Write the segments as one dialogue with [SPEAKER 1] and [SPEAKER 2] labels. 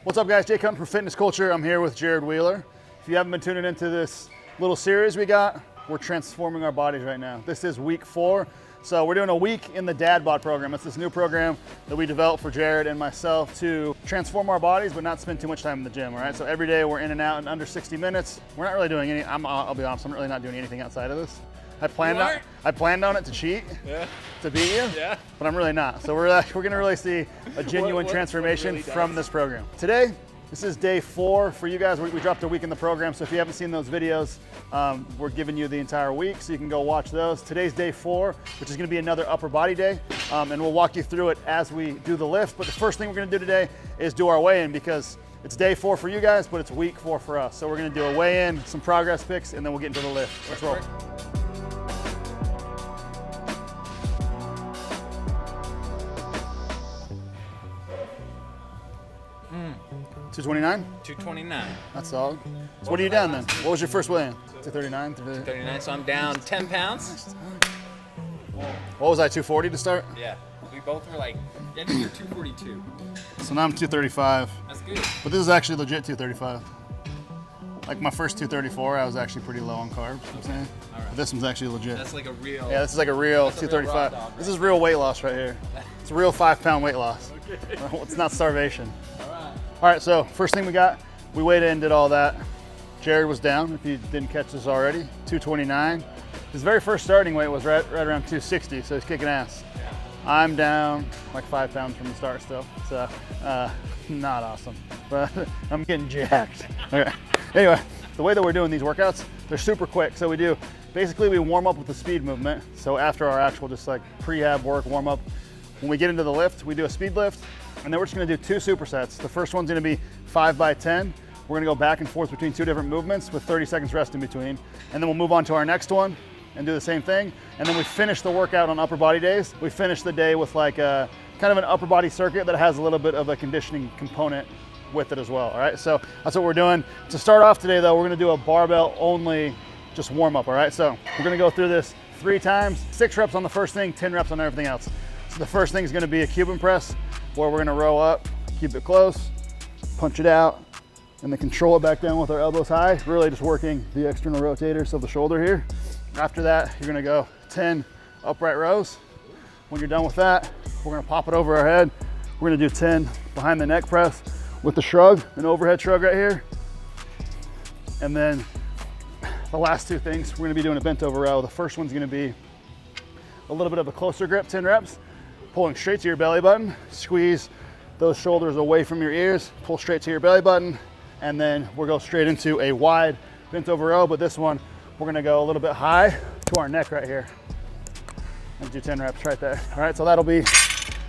[SPEAKER 1] What's up, guys? Jake Hunt from Fitness Culture. I'm here with Jared Wheeler. If you haven't been tuning into this little series we got, we're transforming our bodies right now. This is week 4. So we're doing a week in the Dad Bod program. It's this new program that we developed for Jared and myself to transform our bodies, but not spend too much time in the gym, all right? So every day we're in and out in under 60 minutes. We're not really doing any, I'll be honest, I'm really not doing anything outside of this. I planned on it to cheat, to beat you, but I'm really not. So we're gonna really see a genuine transformation really from this program. Today, this is day 4 for you guys. We dropped a week in the program, so if you haven't seen those videos, we're giving you the entire week, so you can go watch those. Today's day 4, which is gonna be another upper body day, and we'll walk you through it as we do the lift. But the first thing we're gonna do today is do our weigh-in, because it's day 4 for you guys, but it's week 4 for us. So we're gonna do a weigh-in, some progress pics, and then we'll get into the lift. Let's roll. 229?
[SPEAKER 2] 229.
[SPEAKER 1] That's solid. So what are you down then? What was your first weigh-in? 239?
[SPEAKER 2] 239, so I'm down 10 pounds.
[SPEAKER 1] What was I, 240 to start?
[SPEAKER 2] Yeah, we both were like, yeah, you're 242.
[SPEAKER 1] So now I'm 235.
[SPEAKER 2] That's good.
[SPEAKER 1] But this is actually legit 235. Like my first 234, I was actually pretty low on carbs, you know what I'm saying?
[SPEAKER 2] All right.
[SPEAKER 1] But this one's actually legit.
[SPEAKER 2] That's like a real...
[SPEAKER 1] Yeah, this is like a real 235.
[SPEAKER 2] Dog, right?
[SPEAKER 1] This is real weight loss right here. It's a real 5-pound weight loss.
[SPEAKER 2] Okay.
[SPEAKER 1] It's not starvation.
[SPEAKER 2] All
[SPEAKER 1] right, so first thing we weighed in, did all that. Jared was down, if you didn't catch this already, 229. His very first starting weight was right around 260, so he's kicking ass.
[SPEAKER 2] Yeah.
[SPEAKER 1] I'm down like 5 pounds from the start still, so not awesome, but I'm getting jacked. Okay. Anyway, the way that we're doing these workouts, they're super quick. So we warm up with the speed movement. So after our actual just like prehab work, warm up, when we get into the lift, we do a speed lift, and then we're just gonna do 2 supersets. The first one's gonna be 5 by 10. We're gonna go back and forth between 2 different movements with 30 seconds rest in between. And then we'll move on to our next one and do the same thing. And then we finish the workout on upper body days. We finish the day with like a kind of an upper body circuit that has a little bit of a conditioning component with it as well, all right? So that's what we're doing. To start off today though, we're gonna do a barbell only just warm up, all right? So we're gonna go through this 3 times, 6 reps on the first thing, 10 reps on everything else. So the first thing is gonna be a Cuban press, where we're gonna row up, keep it close, punch it out, and then control it back down with our elbows high, really just working the external rotators of the shoulder here. After that, you're gonna go 10 upright rows. When you're done with that, we're gonna pop it over our head. We're gonna do 10 behind the neck press with the shrug, an overhead shrug right here. And then the last 2 things, we're gonna be doing a bent over row. The first one's gonna be a little bit of a closer grip, 10 reps, pulling straight to your belly button, squeeze those shoulders away from your ears, pull straight to your belly button, and then we'll go straight into a wide bent over row, but this one, we're gonna go a little bit high to our neck right here. And do 10 reps right there. All right, so that'll be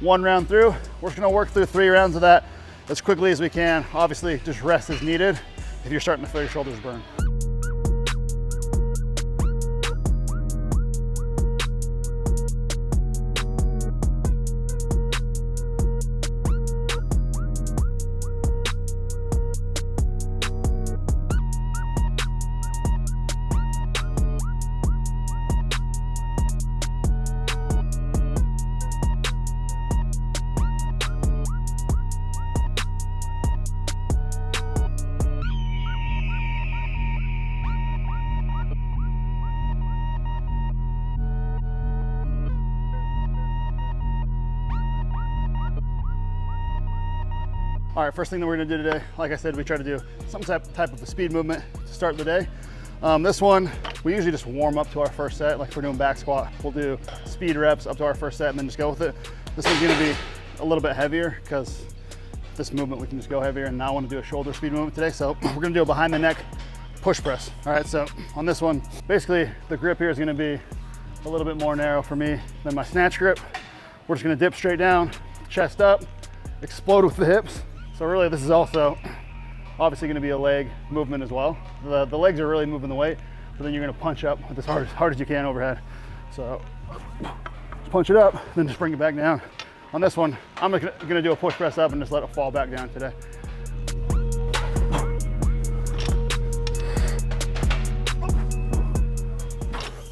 [SPEAKER 1] 1 round through. We're just gonna work through 3 rounds of that as quickly as we can. Obviously, just rest is needed if you're starting to feel your shoulders burn. All right, first thing that we're gonna do today, like I said, we try to do some type of a speed movement to start the day. This one, we usually just warm up to our first set. Like if we're doing back squat, we'll do speed reps up to our first set and then just go with it. This one's gonna be a little bit heavier because this movement we can just go heavier, and now I wanna do a shoulder speed movement today. So we're gonna do a behind the neck push press. All right, so on this one, basically the grip here is gonna be a little bit more narrow for me than my snatch grip. We're just gonna dip straight down, chest up, explode with the hips. So really this is also obviously gonna be a leg movement as well. The legs are really moving the weight, but then you're gonna punch up with as hard as you can overhead. So just punch it up, then just bring it back down. On this one, I'm gonna do a push press up and just let it fall back down today.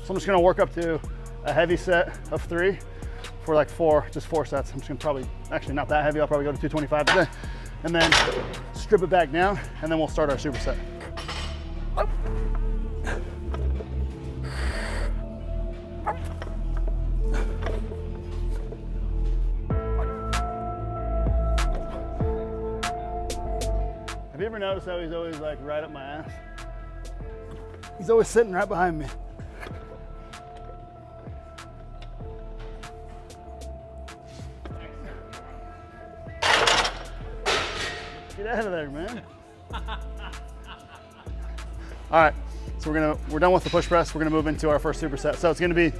[SPEAKER 1] So I'm just gonna work up to a heavy set of 3 for like 4 sets. I'm just gonna probably, actually not that heavy, I'll probably go to 225 today. and then strip it back down, and then we'll start our superset. Have you ever noticed how he's always like right up my ass? He's always sitting right behind me. Get out of there, man. All right, so we're done with the push press. We're gonna move into our first superset. So it's gonna be,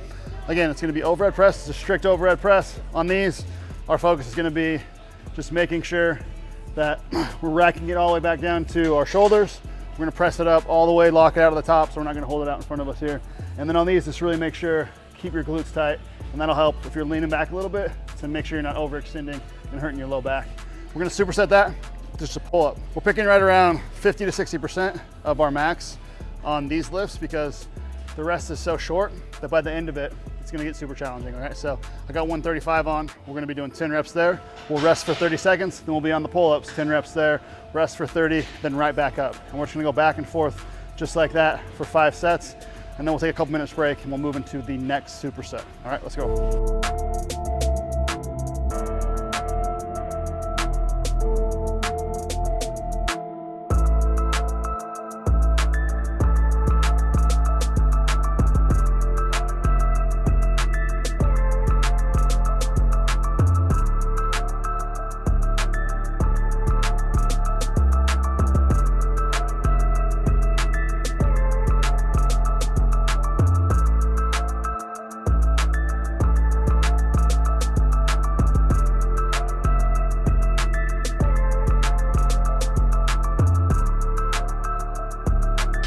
[SPEAKER 1] again, it's gonna be overhead press. It's a strict overhead press. On these, our focus is gonna be just making sure that we're racking it all the way back down to our shoulders. We're gonna press it up all the way, lock it out of the top, so we're not gonna hold it out in front of us here. And then on these, just really make sure, keep your glutes tight, and that'll help if you're leaning back a little bit, to make sure you're not overextending and hurting your low back. We're gonna superset that, just a pull up. We're picking right around 50 to 60% of our max on these lifts because the rest is so short that by the end of it, it's gonna get super challenging, all right? So I got 135 on, we're gonna be doing 10 reps there. We'll rest for 30 seconds, then we'll be on the pull-ups, 10 reps there, rest for 30, then right back up. And we're just gonna go back and forth just like that for 5 sets, and then we'll take a couple minutes break and we'll move into the next superset. All right, let's go.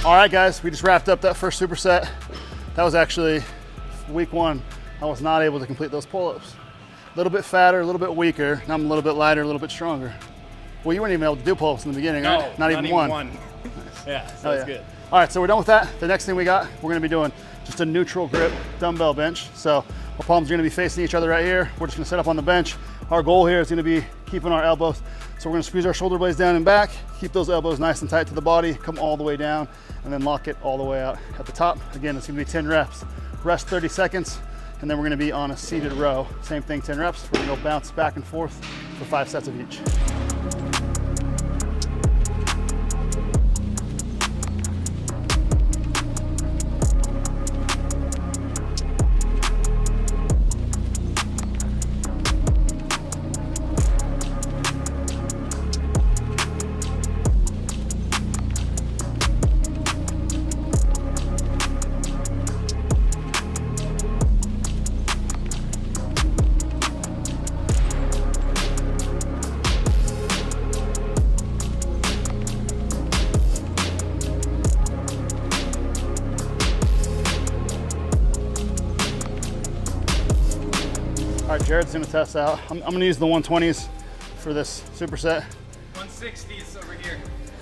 [SPEAKER 1] All right, guys, we just wrapped up that first superset. That was actually week 1. I was not able to complete those pull-ups. A little bit fatter, a little bit weaker. Now I'm a little bit lighter, a little bit stronger. Well, you weren't even able to do pull-ups in the beginning,
[SPEAKER 2] No,
[SPEAKER 1] right? Not even one.
[SPEAKER 2] Nice. Yeah, so that's good.
[SPEAKER 1] All right, so we're done with that. The next thing we got, we're gonna be doing just a neutral grip dumbbell bench. So our palms are gonna be facing each other right here. We're just gonna set up on the bench. Our goal here is gonna be keeping our elbows. So we're gonna squeeze our shoulder blades down and back, keep those elbows nice and tight to the body, come all the way down, and then lock it all the way out at the top. Again, it's gonna be 10 reps. Rest 30 seconds, and then we're gonna be on a seated row. Same thing, 10 reps. We're gonna go bounce back and forth for 5 sets of each. All right, Jared's gonna test out. I'm gonna use the 120s for this superset.
[SPEAKER 2] 160s over here.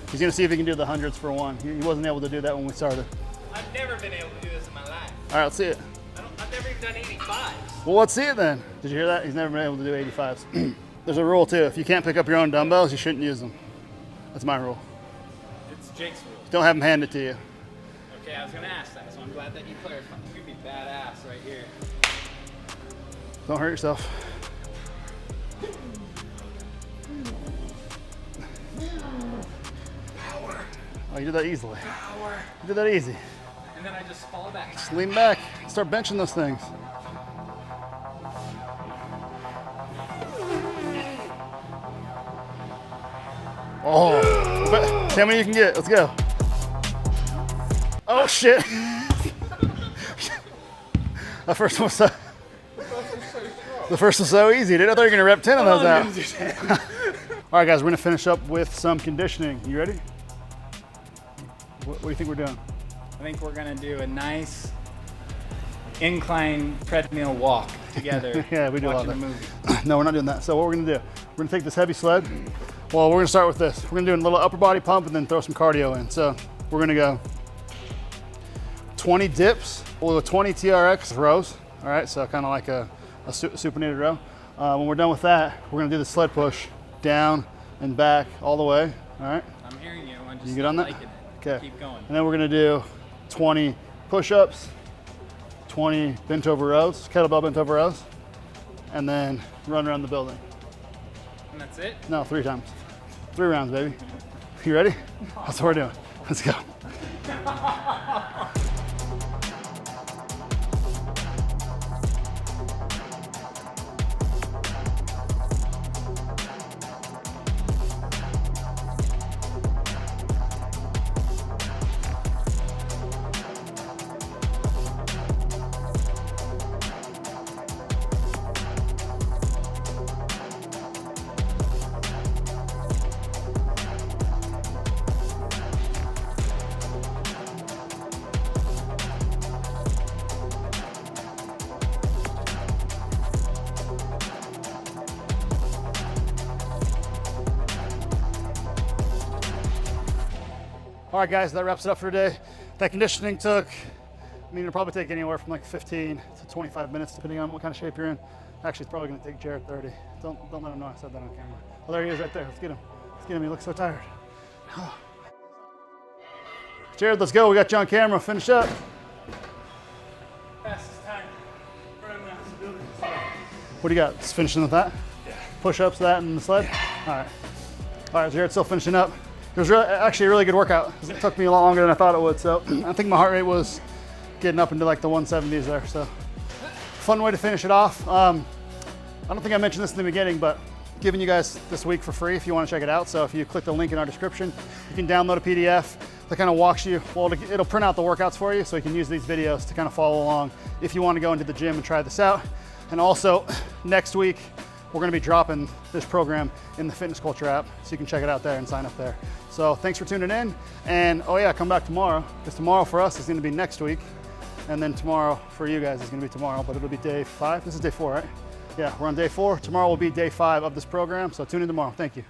[SPEAKER 1] He's gonna see if he can do the hundreds for one. He wasn't able to do that when we started.
[SPEAKER 2] I've never been able to do this in my life.
[SPEAKER 1] All right, let's see it.
[SPEAKER 2] I've never even done 85s.
[SPEAKER 1] Well, let's see it then. Did you hear that? He's never been able to do 85s. There's a rule too. If you can't pick up your own dumbbells, you shouldn't use them. That's my rule.
[SPEAKER 2] It's Jake's rule.
[SPEAKER 1] Don't have them handed to you.
[SPEAKER 2] Okay, I was gonna ask that, so I'm glad that you clarified. You'd be badass right here.
[SPEAKER 1] Don't hurt yourself.
[SPEAKER 2] Power.
[SPEAKER 1] Oh, you did that easily.
[SPEAKER 2] Power.
[SPEAKER 1] You did that easy.
[SPEAKER 2] And then I just fall back.
[SPEAKER 1] Just lean back. Start benching those things. Oh, see how many you can get. Let's go. Oh shit. That first one was so. The first was so easy, dude. I thought you were gonna rep 10 of those out. All right, guys, we're gonna finish up with some conditioning. You ready? What do you think we're doing?
[SPEAKER 2] I think we're gonna do a nice incline treadmill walk together.
[SPEAKER 1] Yeah, we do a lot
[SPEAKER 2] watching
[SPEAKER 1] of
[SPEAKER 2] a
[SPEAKER 1] that.
[SPEAKER 2] movie.
[SPEAKER 1] No, we're not doing that. So what we're gonna do, we're gonna take this heavy sled. Well, we're gonna start with this. We're gonna do a little upper body pump and then throw some cardio in. So we're gonna go 20 dips with 20 TRX rows. All right, so kind of like a supinated row. When we're done with that, we're gonna do the sled push down, and back all the way. All right.
[SPEAKER 2] I'm hearing you. I'm just
[SPEAKER 1] You good on that?
[SPEAKER 2] liking it.
[SPEAKER 1] Okay.
[SPEAKER 2] Keep going.
[SPEAKER 1] And then we're gonna do 20 push-ups, 20 bent over rows, kettlebell bent over rows, and then run around the building.
[SPEAKER 2] And that's it?
[SPEAKER 1] No, 3 times. 3 rounds, baby. You ready? That's what we're doing. Let's go. All right, guys, that wraps it up for today. That conditioning took, it'll probably take anywhere from like 15 to 25 minutes, depending on what kind of shape you're in. Actually, it's probably gonna take Jared 30. Don't let him know I said that on camera. Oh, there he is right there. Let's get him. Let's get him. He looks so tired. Jared, let's go. We got you on camera. Finish up.
[SPEAKER 2] Fastest time.
[SPEAKER 1] What do you got? Just finishing with that? Yeah. Push-ups, that, and the sled? Yeah. All right. All right, Jared's still finishing up. It was actually a really good workout. It took me a lot longer than I thought it would. So I think my heart rate was getting up into like the 170s there. So fun way to finish it off. I don't think I mentioned this in the beginning, but giving you guys this week for free if you want to check it out. So if you click the link in our description, you can download a PDF that kind of walks you, well, it'll print out the workouts for you so you can use these videos to kind of follow along if you want to go into the gym and try this out. And also next week, we're going to be dropping this program in the Fitness Culture app, so you can check it out there and sign up there. So thanks for tuning in, and oh yeah, come back tomorrow, because tomorrow for us is going to be next week, and then tomorrow for you guys is going to be tomorrow, but it'll be day 5. This is day 4, right? Yeah, we're on day 4. Tomorrow will be day 5 of this program, so tune in tomorrow. Thank you.